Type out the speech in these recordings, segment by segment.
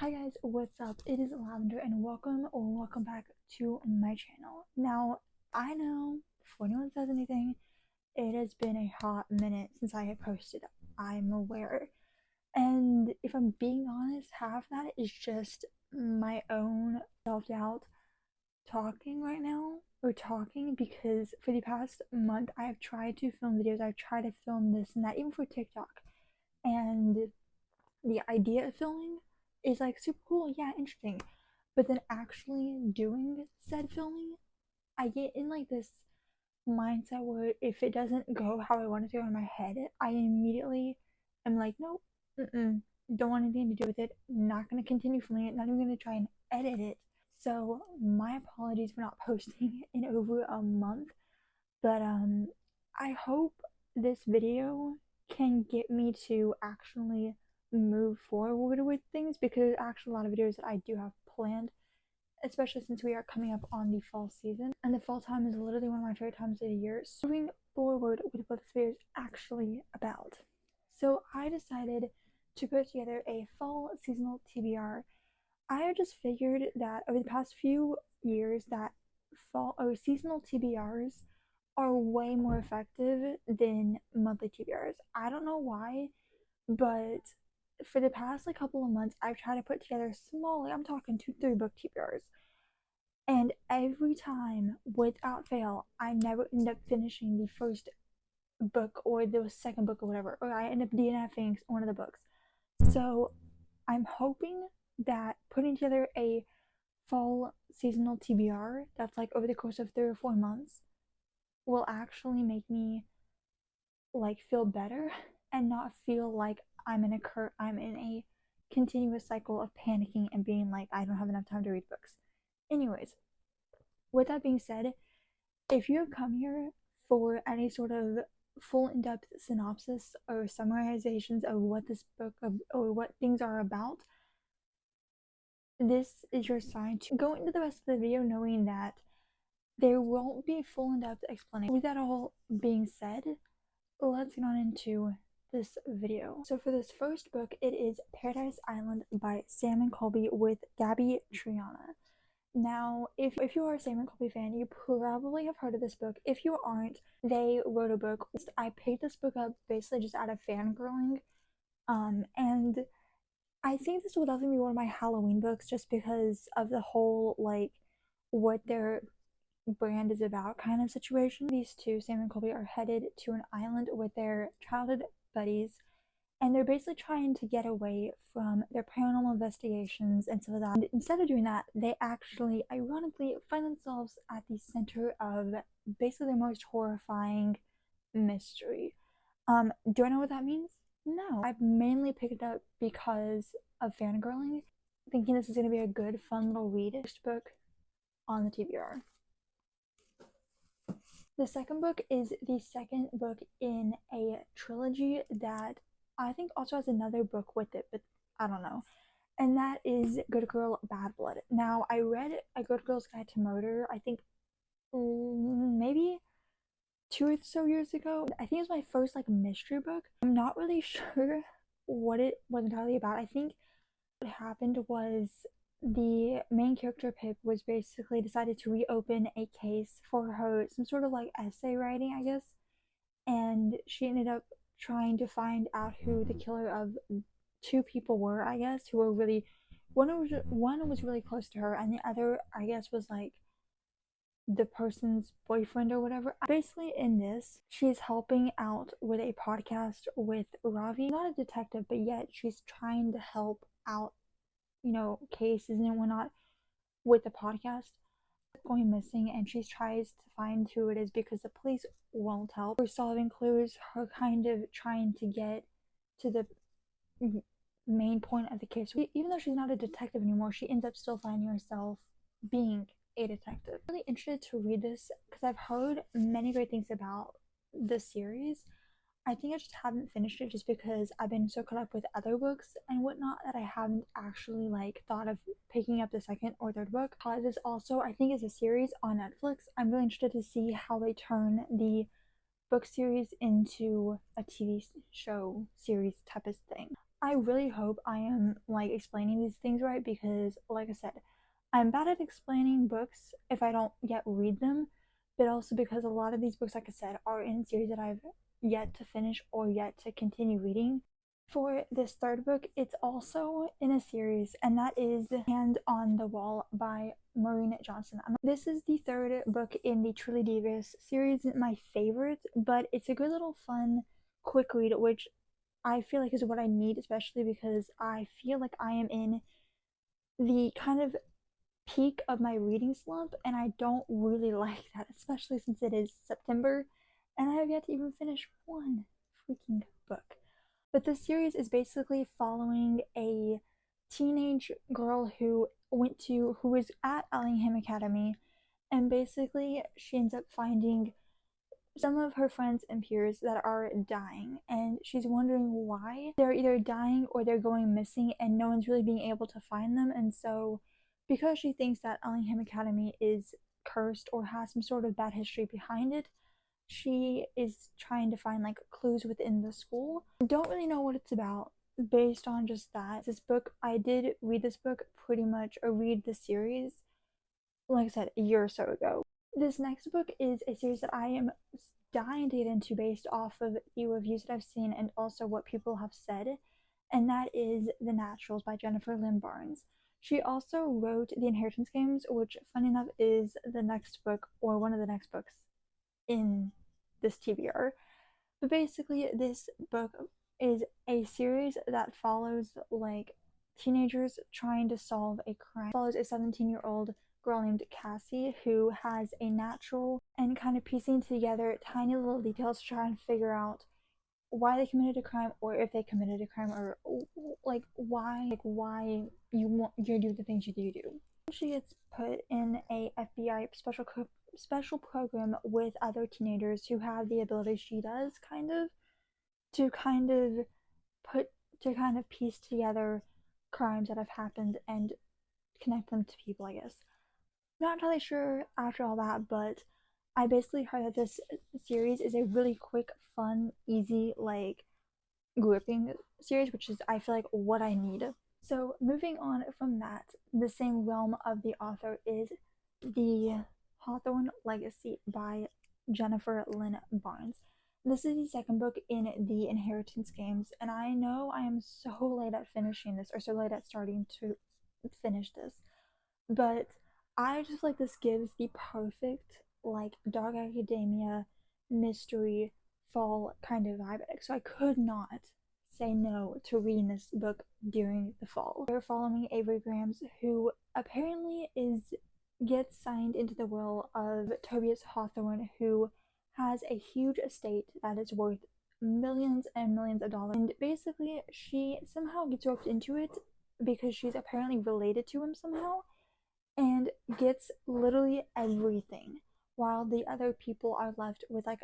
Hi guys, what's up? It is Lavender and welcome back to my channel. Now, I know before anyone says anything, it has been a hot minute since I have posted. I'm aware. And if I'm being honest, half that is just my own self-doubt talking right now, or talking, because for the past month I've tried to film videos, I've tried to film this and that, even for TikTok. And the idea of filming is like super cool, yeah, interesting. But then actually doing said filming, I get in like this mindset where if it doesn't go how I want it to go in my head, I immediately am like, nope, don't want anything to do with it, not gonna continue filming it, not even gonna try and edit it. So my apologies for not posting in over a month, but I hope this video can get me to actually move forward with things, because there's actually a lot of videos that I do have planned, especially since we are coming up on the fall season, and the fall time is literally one of my favorite times of the year. So moving forward with what this video is actually about. So I decided to put together a fall seasonal TBR. I just figured that over the past few years that fall or seasonal TBRs are way more effective than monthly TBRs. I don't know why, but for the past like couple of months, I've tried to put together small, like I'm talking 2-3 book TBRs, and every time, without fail, I never end up finishing the first book or the second book or whatever, or I end up DNFing one of the books. So I'm hoping that putting together a fall seasonal TBR that's like over the course of 3 or 4 months will actually make me like feel better and not feel like I'm in a continuous cycle of panicking and being like I don't have enough time to read books. Anyways, with that being said, if you have come here for any sort of full in-depth synopsis or summarizations of what this book or what things are about, this is your sign to go into the rest of the video knowing that there won't be full in-depth explanation. With that all being said, let's get on into this video. So for this first book, it is Paradise Island by Sam and Colby with Gabby Triana. Now, if you are a Sam and Colby fan, you probably have heard of this book. If you aren't, they wrote a book. I picked this book up basically just out of fangirling, and I think this will definitely be one of my Halloween books just because of the whole like what their brand is about kind of situation. These two, Sam and Colby, are headed to an island with their childhood buddies, and they're basically trying to get away from their paranormal investigations and stuff like that. And instead of doing that, they actually, ironically, find themselves at the center of basically their most horrifying mystery. Do I know what that means? No. I've mainly picked it up because of fangirling, thinking this is going to be a good, fun little read. First book on the TBR. The second book is the second book in a trilogy that I think also has another book with it, but I don't know. And that is Good Girl, Bad Blood. Now, I read A Good Girl's Guide to Murder, I think maybe 2 or so years ago. I think it was my first like mystery book. I'm not really sure what it was entirely about. I think what happened was the main character Pip was basically decided to reopen a case for her, some sort of like essay writing, I guess, and she ended up trying to find out who the killer of two people were, I guess, who were really one was really close to her, and the other, I guess, was like the person's boyfriend or whatever. Basically, in this, she's helping out with a podcast with Ravi. Not a detective, but yet she's trying to help out, cases and whatnot with the podcast. Going missing, and she tries to find who it is because the police won't help. Her solving clues, her kind of trying to get to the main point of the case. Even though she's not a detective anymore, she ends up still finding herself being a detective. I'm really interested to read this because I've heard many great things about this series. I think I just haven't finished it just because I've been so caught up with other books and whatnot that I haven't actually like thought of picking up the second or third book. This also, I think, is a series on Netflix. I'm really interested to see how they turn the book series into a TV show series type of thing. I really hope I am like explaining these things right, because like I said, I'm bad at explaining books if I don't yet read them, but also because a lot of these books, like I said, are in series that I've yet to finish or yet to continue reading. For this third book, it's also in a series, and that is Hand on the Wall by Maureen Johnson. This is the third book in the Truly Devious series, my favorite, but it's a good little fun, quick read, which I feel like is what I need, especially because I feel like I am in the kind of peak of my reading slump, and I don't really like that, especially since it is September and I have yet to even finish one freaking book. But this series is basically following a teenage girl who was at Allingham Academy, and basically she ends up finding some of her friends and peers that are dying, and she's wondering why they're either dying or they're going missing, and no one's really being able to find them. And so, because she thinks that Allingham Academy is cursed or has some sort of bad history behind it, she is trying to find like clues within the school. Don't really know what it's about based on just that. This book, I did read this book pretty much, or read the series, like I said, a year or so ago. This next book is a series that I am dying to get into based off of the reviews that I've seen and also what people have said, and that is The Naturals by Jennifer Lynn Barnes. She also wrote The Inheritance Games, which, funny enough, is the next book, or one of the next books in this TBR. But basically, this book is a series that follows like teenagers trying to solve a crime. It follows a 17-year-old girl named Cassie who has a natural, and kind of piecing together tiny little details to try and figure out why they committed a crime, or if they committed a crime, or why you do the things you do. She gets put in a FBI special program with other teenagers who have the ability she does, to kind of put to kind of piece together crimes that have happened and connect them to people, I guess. Not entirely sure after all that, but I basically heard that this series is a really quick, fun, easy, like gripping series, which is, I feel like, what I need. So moving on from that, the same realm of the author is The Hawthorne Legacy by Jennifer Lynn Barnes. This is the second book in the Inheritance Games, and I know I am so late at finishing this, or so late at starting to finish this, but I just like this gives the perfect like dark academia mystery fall kind of vibe. So I could not say no to reading this book during the fall. We're following Avery Grams, who apparently gets signed into the will of Tobias Hawthorne, who has a huge estate that is worth millions and millions of dollars. And basically, she somehow gets roped into it because she's apparently related to him somehow, and gets literally everything, while the other people are left with like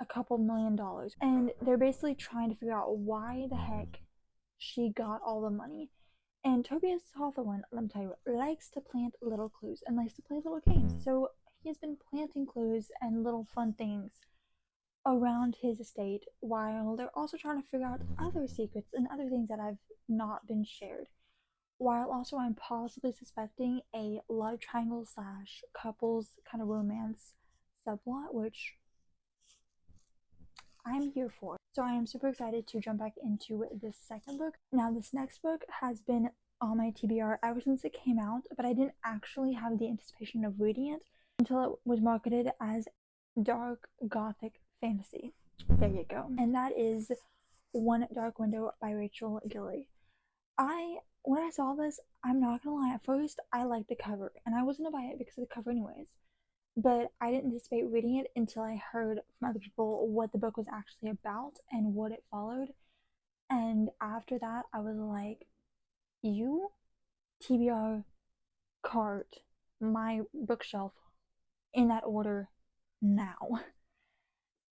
a couple $1,000,000. And they're basically trying to figure out why the heck she got all the money. And Tobias Hawthorne, let me tell you, likes to plant little clues and likes to play little games. So he has been planting clues and little fun things around his estate, while they're also trying to figure out other secrets and other things that have not been shared. While also I'm possibly suspecting a love triangle slash couples kind of romance subplot, which I'm here for. So I am super excited to jump back into this second book. Now, this next book has been on my TBR ever since it came out, but I didn't actually have the anticipation of reading it until it was marketed as dark gothic fantasy. There you go. And that is One Dark Window by Rachel Gilly. When I saw this, I'm not gonna lie, at first I liked the cover, and I wasn't gonna buy it because of the cover anyways. But I didn't anticipate reading it until I heard from other people what the book was actually about and what it followed. And after that, I was like, you TBR cart my bookshelf in that order now.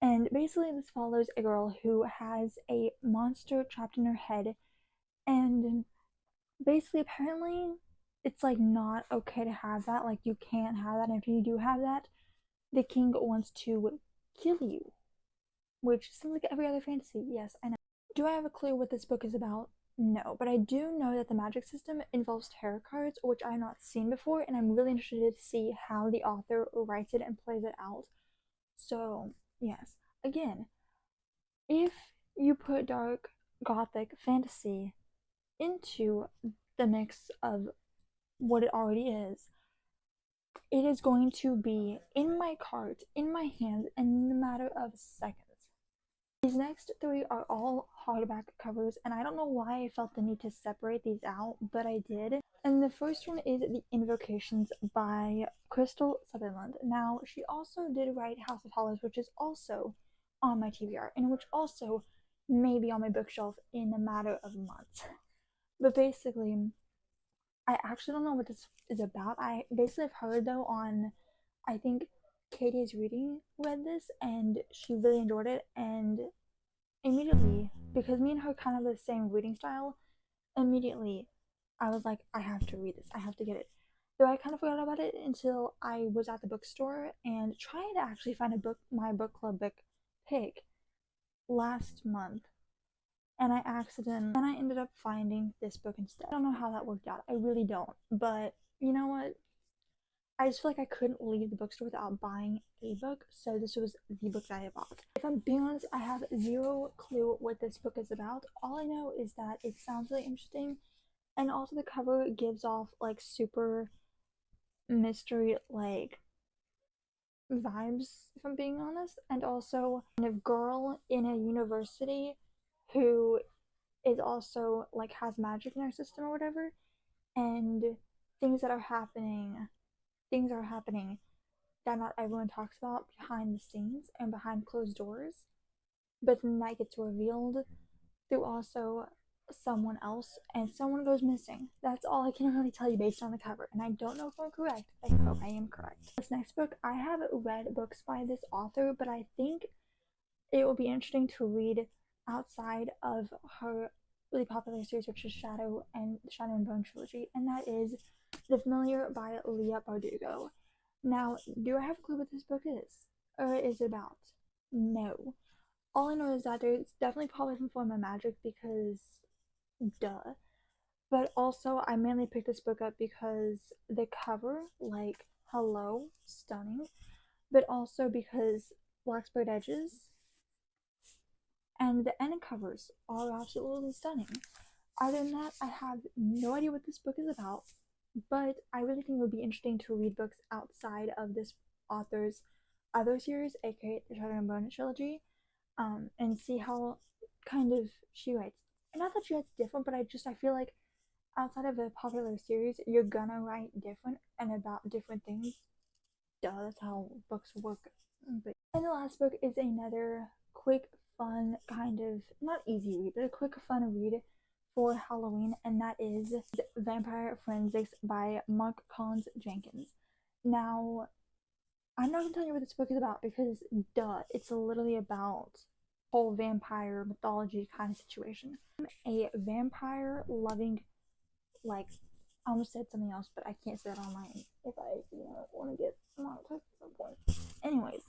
And basically, this follows a girl who has a monster trapped in her head, and basically, apparently, it's like not okay to have that. Like, you can't have that. And if you do have that, the king wants to kill you, which seems like every other fantasy. Yes, I know. Do I have a clue what this book is about? No, but I do know that the magic system involves tarot cards, which I have not seen before, and I'm really interested to see how the author writes it and plays it out. So, yes, again, if you put dark gothic fantasy into the mix of what it already is, it is going to be in my cart, in my hands, in a matter of seconds. These next three are all hardback covers, and I don't know why I felt the need to separate these out, but I did. And the first one is The Invocations by Crystal Sutherland. Now, she also did write House of Hollows, which is also on my TBR, and which also may be on my bookshelf in a matter of months. But basically, I actually don't know what this is about. I basically have heard though on, I think Katie is reading read this and she really enjoyed it, and immediately, because me and her kind of have the same reading style, immediately I was like, I have to read this. I have to get it. Though I kind of forgot about it until I was at the bookstore and trying to actually find a book, my book club book pick last month, and I ended up finding this book instead. I don't know how that worked out. I really don't. But you know what? I just feel like I couldn't leave the bookstore without buying a book, so this was the book that I bought. If I'm being honest, I have zero clue what this book is about. All I know is that it sounds really interesting, and also the cover gives off like super mystery like vibes, if I'm being honest, and also kind of girl in a university who is also like has magic in their system or whatever, and things that are happening things are happening that not everyone talks about behind the scenes and behind closed doors, but then that gets revealed through also someone else, and someone goes missing. That's all I can really tell you based on the cover, and I don't know if I'm correct. I hope I am correct. This next book, I haven't read books by this author, but I think it will be interesting to read outside of her really popular series, which is Shadow and Bone trilogy, and that is The Familiar by Leigh Bardugo. Now, do I have a clue what this book is? Or is it about? No. All I know is that there's definitely probably some form of magic because duh. But also I mainly picked this book up because the cover, like hello, stunning, but also because black sprayed edges and the end covers are absolutely stunning. Other than that, I have no idea what this book is about, but I really think it would be interesting to read books outside of this author's other series, aka the Shadow and Bone trilogy, and see how kind of she writes. And not that she writes different, but I feel like outside of a popular series, you're gonna write different and about different things. Duh, that's how books work. And the last book is another quick, fun, kind of not easy read, but a quick, fun read for Halloween, and that is Vampire Forensics by Mark Collins Jenkins. Now, I'm not gonna tell you what this book is about because, duh, it's literally about whole vampire mythology kind of situation. I'm a vampire loving, like, I almost said something else, but I can't say that online if I, want to get monetized at some point. Anyways,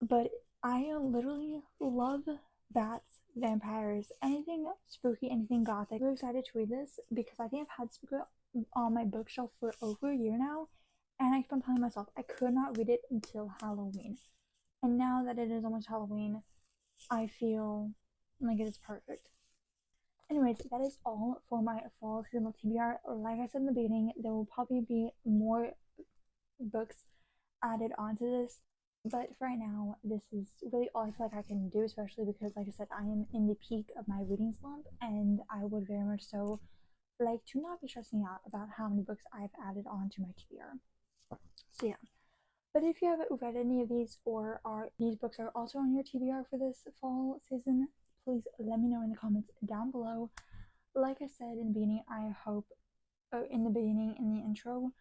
but I literally love bats, vampires, anything spooky, anything gothic. I'm really excited to read this because I think I've had spooky on my bookshelf for over a year now, and I keep on telling myself I could not read it until Halloween. And now that it is almost Halloween, I feel like it is perfect. Anyways, that is all for my fall seasonal TBR. Like I said in the beginning, there will probably be more books added onto this, but for right now, this is really all I feel like I can do, especially because, like I said, I am in the peak of my reading slump, and I would very much so like to not be stressing out about how many books I've added onto my TBR. So yeah. But if you haven't read any of these, or are these books are also on your TBR for this fall season, please let me know in the comments down below. Like I said in the beginning, in the intro,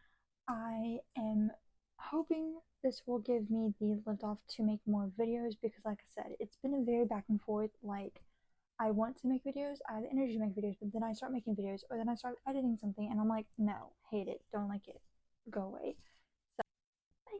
I am hoping this will give me the lift off to make more videos because, like I said, it's been a very back and forth. Like, I want to make videos, I have the energy to make videos, but then I start making videos, or then I start editing something, and I'm like, no, hate it, don't like it, go away. So, but